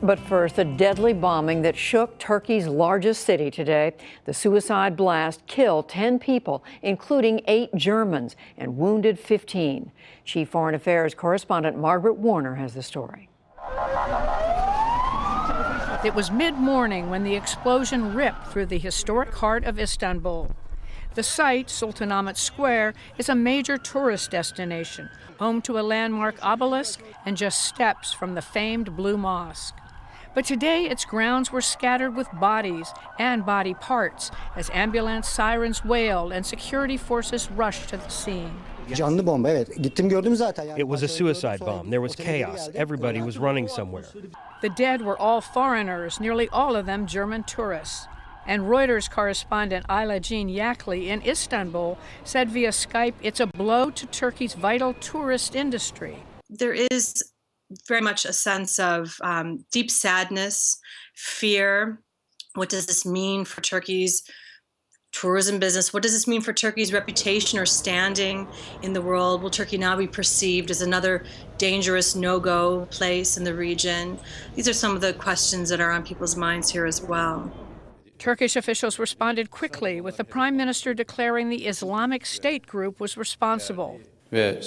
But first, a deadly bombing that shook Turkey's largest city today. The suicide blast killed 10 people, including 8 Germans, and wounded 15. Chief Foreign Affairs correspondent Margaret Warner has the story. It was mid-morning when the explosion ripped through the historic heart of Istanbul. The site, Sultanahmet Square, is a major tourist destination, home to a landmark obelisk and just steps from the famed Blue Mosque. But today, its grounds were scattered with bodies and body parts as ambulance sirens wailed and security forces rushed to the scene. It was a suicide bomb. There was chaos. Everybody was running somewhere. The dead were all foreigners, nearly all of them German tourists. And Reuters correspondent Ayla Jean Yakli in Istanbul said via Skype it's a blow to Turkey's vital tourist industry. There is very much a sense of deep sadness, fear. What does this mean for Turkey's tourism business? What does this mean for Turkey's reputation or standing in the world? Will Turkey now be perceived as another dangerous no-go place in the region? These are some of the questions that are on people's minds here as well. Turkish officials responded quickly, with the prime minister declaring the Islamic State group was responsible. Our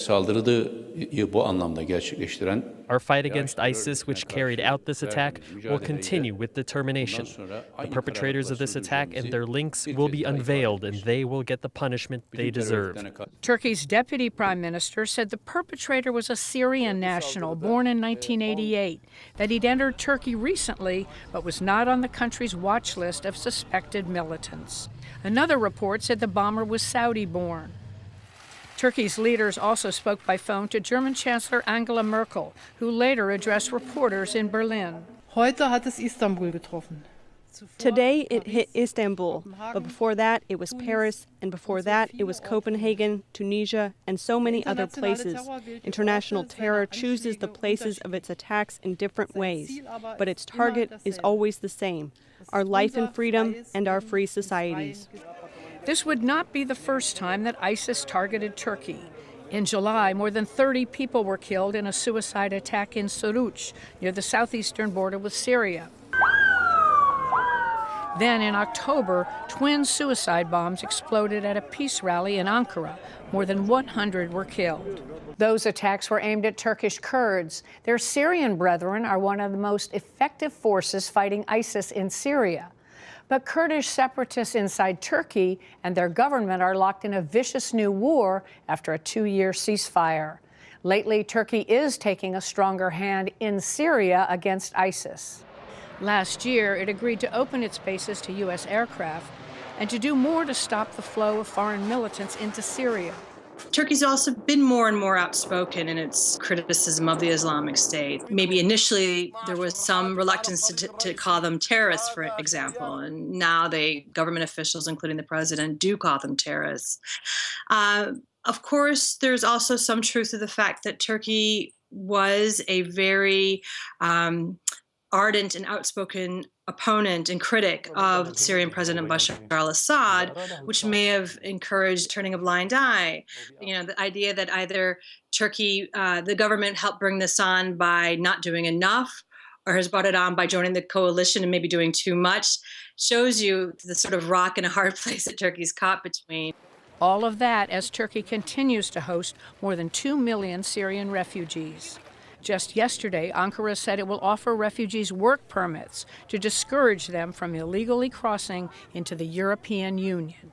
fight against ISIS, which carried out this attack, will continue with determination. The perpetrators of this attack and their links will be unveiled, and they will get the punishment they deserve. Turkey's deputy prime minister said the perpetrator was a Syrian national born in 1988, that he'd entered Turkey recently but was not on the country's watch list of suspected militants. Another report said the bomber was Saudi-born. Turkey's leaders also spoke by phone to German Chancellor Angela Merkel, who later addressed reporters in Berlin. Today it hit Istanbul, but before that it was Paris, and before that it was Copenhagen, Tunisia, and so many other places. International terror chooses the places of its attacks in different ways, but its target is always the same: our life and freedom and our free societies. This would not be the first time that ISIS targeted Turkey. In July, more than 30 people were killed in a suicide attack in Suruç, near the southeastern border with Syria. Then in October, twin suicide bombs exploded at a peace rally in Ankara. More than 100 were killed. Those attacks were aimed at Turkish Kurds. Their Syrian brethren are one of the most effective forces fighting ISIS in Syria. But Kurdish separatists inside Turkey and their government are locked in a vicious new war after a 2-year ceasefire. Lately, Turkey is taking a stronger hand in Syria against ISIS. Last year, it agreed to open its bases to U.S. aircraft and to do more to stop the flow of foreign militants into Syria. Turkey's also been more and more outspoken in its criticism of the Islamic State. Maybe initially there was some reluctance to call them terrorists, for example, and now government officials, including the president, do call them terrorists. Of course, there's also some truth to the fact that Turkey was a very ardent and outspoken opponent and critic of Syrian President Bashar al-Assad, which may have encouraged turning a blind eye. You know, the idea that either Turkey, the government helped bring this on by not doing enough, or has brought it on by joining the coalition and maybe doing too much, shows you the sort of rock and a hard place that Turkey's caught between. All of that as Turkey continues to host more than 2 million Syrian refugees. Just yesterday, Ankara said it will offer refugees work permits to discourage them from illegally crossing into the European Union.